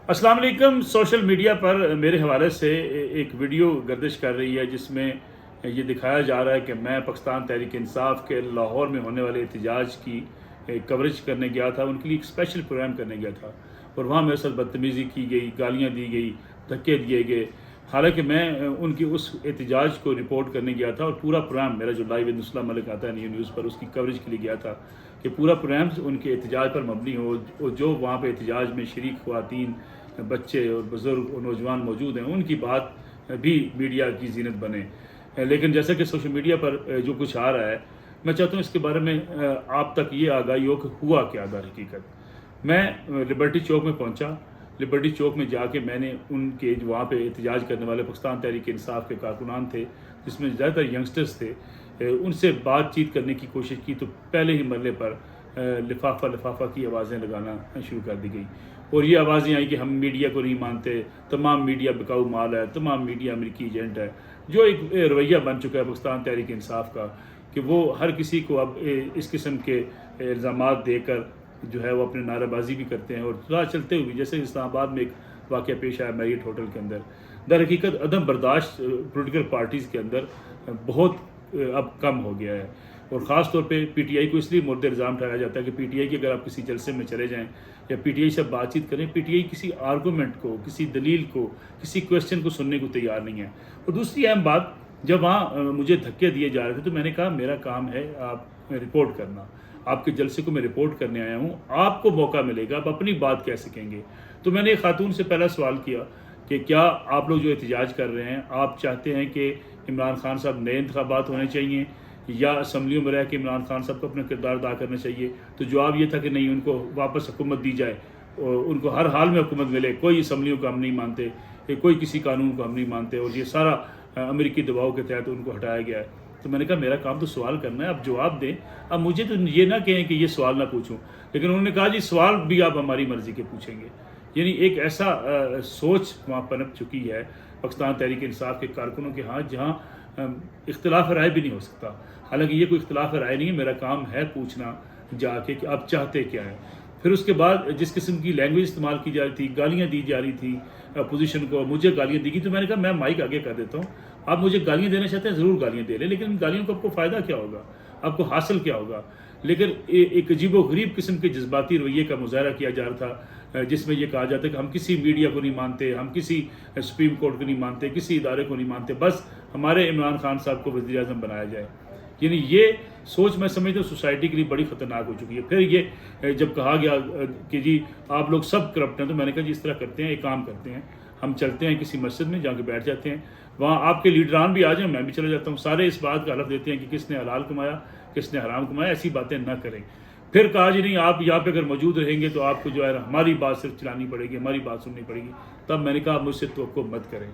अस्सलाम वालेकुम। Social media पर मेरे हवाले से एक वीडियो गर्दिश कर रही है जिसमें ये दिखाया जा रहा है कि मैं पाकिस्तान तहरीक इंसाफ के लाहौर में होने वाले एहतजाज की कवरेज करने गया था। उनके लिए एक स्पेशल प्रोग्राम करने गया था और वहाँ मेरे साथ बदतमीज़ी की गई, गालियाँ दी गई, धक्के दिए गए। हालांकि मैं उनकी उस एहतजाज को रिपोर्ट करने गया था और पूरा प्रोग्राम मेरा जो लाइव इंदुसला मलिक आता है न्यूज़ पर, उसकी कवरेज के लिए गया था कि पूरा प्रोग्राम उनके एहतजाज पर मबनी हो और जो वहाँ पे एहतजाज में शरीक ख़वातीन, बच्चे और बुज़ुर्ग और नौजवान मौजूद हैं उनकी बात भी मीडिया की जीनत बने। लेकिन जैसा कि सोशल मीडिया पर जो कुछ आ रहा है, मैं चाहता हूँ इसके बारे में आप तक ये आगाही हो कि हुआ क्या दर हकीकत। मैं लिबर्टी चौक में पहुँचा। लिबर्टी चौक में जाके मैंने उनके वहाँ पे एहतजाज करने वाले पाकिस्तान तहरीक इंसाफ के कारकुनान थे, जिसमें ज़्यादातर यंगस्टर्स थे, उनसे बातचीत करने की कोशिश की तो पहले ही मरले पर लिफाफा लिफाफा की आवाज़ें लगाना शुरू कर दी गई और ये आवाज़ें आई कि हम मीडिया को नहीं मानते, तमाम मीडिया बिकाऊ माल है, तमाम मीडिया अमेरिकी एजेंट है। जो एक रवैया बन चुका है पाकिस्तान तहरीक इंसाफ का कि वो हर किसी को अब इस किस्म के इल्ज़ामात देकर जो है वो अपने नाराबाजी भी करते हैं। और राह चलते हुए जैसे इस्लामाबाद में एक वाक़या पेश आया मैरियट होटल के अंदर, दर हकीकत अदम बर्दाश्त पोलिटिकल पार्टीज़ के अंदर बहुत अब कम हो गया है। और ख़ास तौर पे पीटीआई को इसलिए मुर्द इल्ज़ाम उठाया जाता है कि पीटीआई की अगर आप किसी जलसे में चले जाएं या पीटीआई से बातचीत करें, पीटीआई किसी आर्गूमेंट को, किसी दलील को, किसी क्वेश्चन को सुनने को तैयार नहीं है। और दूसरी अहम बात, जब वहाँ मुझे धक्के दिए जा रहे थे तो मैंने कहा मेरा काम है आप रिपोर्ट करना, आपके जलसे को मैं रिपोर्ट करने आया हूँ, आपको मौका मिलेगा, आप अपनी बात कह सकेंगे। तो मैंने एक खातून से पहला सवाल किया कि क्या आप लोग जो एहतजाज कर रहे हैं, आप चाहते हैं कि इमरान खान साहब नए इंतखाबात होने चाहिए या असम्बलियों में रह के इमरान खान साहब को अपना किरदार अदा करना चाहिए? तो जवाब ये था कि नहीं, उनको वापस हुकूमत दी जाए और उनको हर हाल में हुकूमत मिले, कोई असम्बलियों को हम नहीं मानते, कोई किसी कानून को हम नहीं मानते और ये सारा अमेरिकी दबाव के तहत उनको हटाया गया है। तो मैंने कहा मेरा काम तो सवाल करना है, आप जवाब दें, अब मुझे तो ये ना कहें कि ये सवाल ना पूछूं। लेकिन उन्होंने कहा जी सवाल भी आप हमारी मर्ज़ी के पूछेंगे। यानी एक ऐसा सोच वहाँ पनप चुकी है पाकिस्तान तहरीक इंसाफ के कारकुनों के हाथ, जहाँ इख्तिलाफ राय भी नहीं हो सकता। हालांकि ये कोई इख्तिलाफ राय नहीं है, मेरा काम है पूछना जाके कि आप चाहते क्या है। फिर उसके बाद जिस किस्म की लैंग्वेज इस्तेमाल की जा रही थी, गालियाँ दी जा रही थी अपोजिशन को, मुझे गालियाँ दी गई, तो मैंने कहा मैं माइक आगे कर देता हूँ, आप मुझे गालियाँ देना चाहते हैं ज़रूर गालियाँ दे लें, लेकिन इन गालियों का आपको फ़ायदा क्या होगा, आपको हासिल क्या होगा। लेकिन एक अजीब व गरीब किस्म के जज्बाती रवैये का मुजाहरा किया जा रहा था, जिसमें यह कहा जाता है कि हम किसी मीडिया को नहीं मानते, हम किसी सुप्रीम कोर्ट को नहीं मानते, किसी इदारे को नहीं मानते, बस हमारे इमरान खान साहब को वज़ीर आज़म बनाया जाए। यानी ये सोच मैं समझता हूँ सोसाइटी के लिए बड़ी ख़तरनाक हो चुकी है। फिर ये जब कहा गया कि जी आप लोग सब करप्ट हैं, तो मैंने कहा जी इस तरह करते हैं, एक काम करते हैं, हम चलते हैं किसी मस्जिद में जाके बैठ जाते हैं, वहाँ आपके लीडरान भी आ जाएं, मैं भी चला जाता हूँ, सारे इस बात का हलफ देते हैं कि किसने हलाल कमाया, किसने हराम कमाया, ऐसी बातें ना करें। फिर कहा जी नहीं, आप यहाँ पे अगर मौजूद रहेंगे तो आपको जो है हमारी बात सिर्फ चलानी पड़ेगी, हमारी बात सुननी पड़ेगी। तब मैंने कहा मुझसे तवक्को मत करें,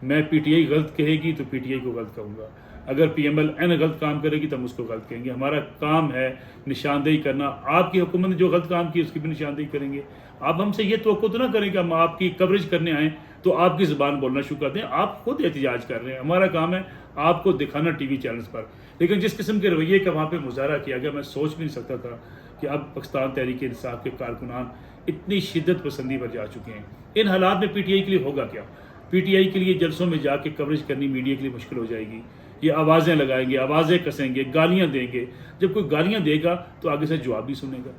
मैं पीटीआई गलत कहेगी तो पीटीआई को गलत कहूँगा, अगर पीएमएल गलत काम करेगी तो हम उसको गलत कहेंगे। हमारा काम है निशानदेही करना, आपकी हुकूमत ने जो गलत काम की उसकी भी निशानदेही करेंगे। आप हमसे ये तवक्को तो ना करें कि हम आपकी कवरेज करने आएँ तो आपकी ज़बान बोलना शुरू कर दें। आप खुद एहतजाज कर रहे हैं, हमारा काम है आपको दिखाना टीवी चैनल्स पर। लेकिन जिस किस्म के रवैये का वहाँ पे मुजाहरा किया गया, मैं सोच भी नहीं सकता था कि अब पाकिस्तान तहरीक इंसाफ के कारकुनान इतनी शिद्दत पसंदी पर जा चुके हैं। इन हालात में पीटीआई के लिए होगा क्या? पीटीआई के लिए जलसों में जाके कवरेज करनी मीडिया के लिए मुश्किल हो जाएगी। ये आवाज़ें लगाएंगे, आवाज़ें कसेंगे, गालियाँ देंगे। जब कोई गालियाँ देगा तो आगे से जवाब भी सुनेगा।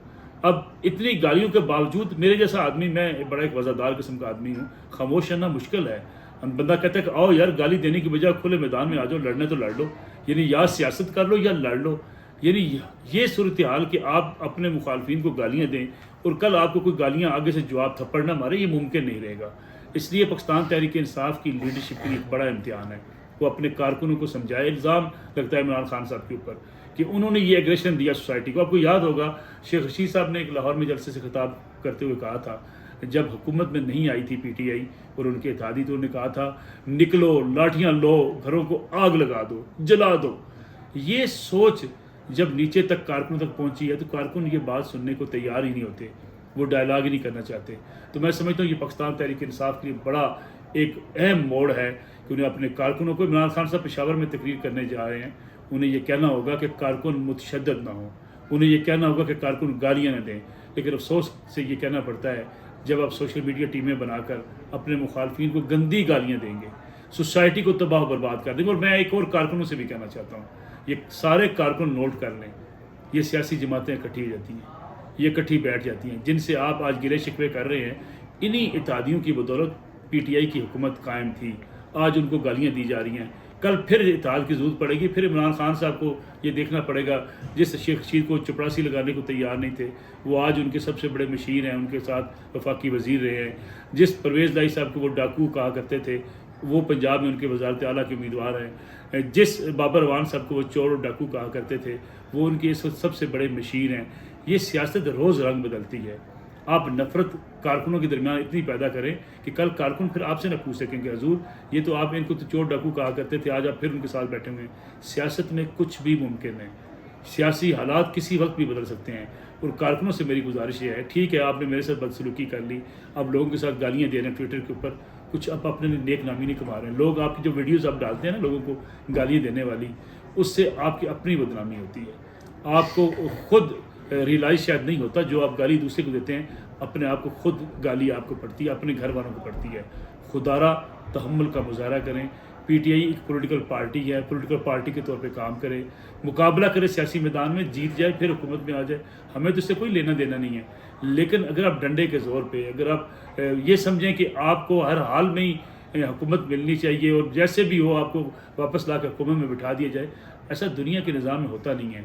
अब इतनी गालियों के बावजूद मेरे जैसा आदमी, मैं बड़ा एक वज़ादार किस्म का आदमी हूँ, खामोश रहना मुश्किल है। बंदा कहता है कि आओ यार गाली देने की बजाय खुले मैदान में आ जाओ, लड़ने तो लड़ लो, यानी या सियासत कर लो या लड़ लो। यानी ये सूरत हाल कि आप अपने मुखालफिन को गालियाँ दें और कल आपको कोई गालियाँ आगे से जवाब थप्पड़ ना मारे, ये मुमकिन नहीं रहेगा। इसलिए पाकिस्तान तहरीक इंसाफ की लीडरशिप के लिए एक बड़ा इम्तिहान है, वो अपने कारकुनों को समझाए। इल्ज़ाम लगता है इमरान खान साहब के ऊपर कि उन्होंने ये एग्रेशन दिया सोसाइटी को। आपको याद होगा शेख रशीद साहब ने एक लाहौर में जलसे से खिताब करते हुए कहा था, जब हुकूमत में नहीं आई थी पीटीआई और उनके इत्तेहादी, तो उन्होंने कहा था निकलो, लाठियाँ लो, घरों को आग लगा दो, जला दो। ये सोच जब नीचे तक कारकुनों तक पहुँची है तो कारकुन ये बात सुनने को तैयार ही नहीं होते, वो डायलॉग ही नहीं करना चाहते। तो मैं समझता हूँ ये पाकिस्तान तहरीक इंसाफ के लिए बड़ा एक अहम मोड़ है कि उन्हें अपने कारकुनों को, इमरान खान साहब पेशावर में तकरीर करने जा रहे हैं, उन्हें यह कहना होगा कि कारकुन मुतशद्दद ना हो, उन्हें यह कहना होगा कि कारकुन गालियाँ न दें। लेकिन अफसोस से ये कहना पड़ता है جب آپ سوشل میڈیا ٹیمیں بنا کر اپنے مخالفین کو گندی گالیاں دیں گے، سوسائٹی کو تباہ و برباد کر دیں گے. اور میں ایک اور کارکنوں سے بھی کہنا چاہتا ہوں، یہ سارے کارکن نوٹ کر لیں، یہ سیاسی جماعتیں اکٹھی ہو جاتی ہیں، یہ اکٹھی بیٹھ جاتی ہیں، جن سے آپ آج گلے شکوے کر رہے ہیں. انہی اتحادیوں کی بدولت پی ٹی آئی کی حکومت قائم تھی، آج ان کو گالیاں دی جا رہی ہیں. کل پھر اتحاد کی ضرورت پڑے گی، پھر عمران خان صاحب کو یہ دیکھنا پڑے گا. جس شیخ رشید کو چپڑاسی لگانے کو تیار نہیں تھے، وہ آج ان کے سب سے بڑے مشیر ہیں، ان کے ساتھ وفاقی وزیر رہے ہیں. جس پرویز لائی صاحب کو وہ ڈاکو کہا کرتے تھے، وہ پنجاب میں ان کے وزارت اعلیٰ کے امیدوار ہیں. جس بابر اعوان صاحب کو وہ چور اور ڈاکو کہا کرتے تھے، وہ ان کے اس وقت سب سے بڑے مشیر ہیں. یہ سیاست روز رنگ بدلتی ہے. آپ نفرت کارکنوں کے درمیان اتنی پیدا کریں کہ کل کارکن پھر آپ سے نہ پوچھ سکیں کہ حضور یہ تو آپ ان کو تو چور ڈاکو کہا کرتے تھے، آج آپ پھر ان کے ساتھ بیٹھے ہوئے ہیں. سیاست میں کچھ بھی ممکن ہے، سیاسی حالات کسی وقت بھی بدل سکتے ہیں. اور کارکنوں سے میری گزارش یہ ہے، ٹھیک ہے آپ نے میرے ساتھ بدسلوکی کر لی، اب لوگوں کے ساتھ گالیاں دے رہے ہیں ٹویٹر کے اوپر، کچھ آپ اپنے لیے نیک نامی نہیں کما رہے ہیں. لوگ آپ کی جو ویڈیوز آپ ڈالتے ہیں نا لوگوں کو گالیاں دینے والی، اس سے آپ کی اپنی بدنامی ہوتی ہے. آپ کو خود ریئلائز شاید نہیں ہوتا، جو آپ گالی دوسرے کو دیتے ہیں اپنے آپ کو خود گالی آپ کو پڑتی ہے، اپنے گھر والوں کو پڑتی ہے. خدارہ تحمل کا مظاہرہ کریں. پی ٹی آئی ایک پولیٹیکل پارٹی ہے، پولیٹیکل پارٹی کے طور پہ کام کرے، مقابلہ کرے سیاسی میدان میں، جیت جائے پھر حکومت میں آ جائے، ہمیں تو اس سے کوئی لینا دینا نہیں ہے. لیکن اگر آپ ڈنڈے کے زور پہ، اگر آپ یہ سمجھیں کہ آپ کو ہر حال میں ہی حکومت ملنی چاہیے اور جیسے بھی ہو آپ کو واپس لا کے حکومت میں بٹھا دیا جائے، ایسا دنیا کے نظام میں ہوتا نہیں ہے.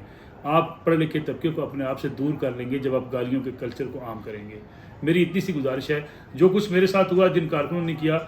آپ پڑھے لکھے طبقے کو اپنے آپ سے دور کر لیں گے جب آپ گالیوں کے کلچر کو عام کریں گے. میری اتنی سی گزارش ہے، جو کچھ میرے ساتھ ہوا جن کارکنوں نے کیا،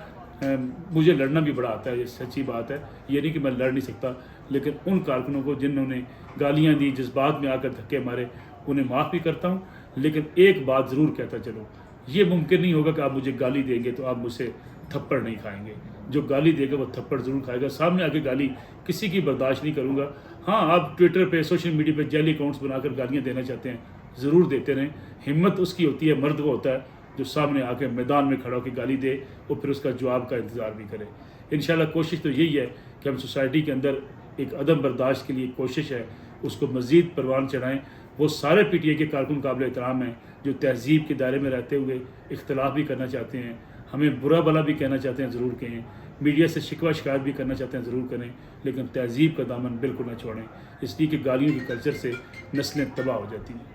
مجھے لڑنا بھی بڑا آتا ہے، یہ سچی بات ہے، یہ نہیں کہ میں لڑ نہیں سکتا. لیکن ان کارکنوں کو جنہوں نے گالیاں دی، جذبات میں آ کر دھکے مارے، انہیں معاف بھی کرتا ہوں. لیکن ایک بات ضرور کہتا چلو، یہ ممکن نہیں ہوگا کہ آپ مجھے گالی دیں گے تو آپ مجھ سے تھپڑ نہیں کھائیں گے. جو گالی دے گا وہ تھپڑ ضرور کھائے گا. سامنے آ کے گالی کسی کی برداشت نہیں کروں گا. ہاں آپ ٹویٹر پہ سوشل میڈیا پہ جعلی اکاؤنٹس بنا کر گالیاں دینا چاہتے ہیں، ضرور دیتے رہیں. ہمت اس کی ہوتی ہے، مرد وہ ہوتا ہے جو سامنے آ کے میدان میں کھڑا ہو کے گالی دے اور پھر اس کا جواب کا انتظار بھی کرے. انشاءاللہ کوشش تو یہی ہے کہ ہم سوسائٹی کے اندر ایک عدم برداشت کے لیے کوشش ہے، اس کو مزید پروان چڑھائیں. وہ سارے پی ٹی آئی کے کارکن قابل احترام ہیں جو تہذیب کے دائرے میں رہتے ہوئے اختلاف بھی کرنا چاہتے ہیں، ہمیں برا بھلا بھی کہنا چاہتے ہیں، ضرور کہیں. میڈیا سے شکوہ شکایت بھی کرنا چاہتے ہیں، ضرور کریں. لیکن تہذیب کا دامن بالکل نہ چھوڑیں، اس لیے کہ گالیوں کے کلچر سے نسلیں تباہ ہو جاتی ہیں.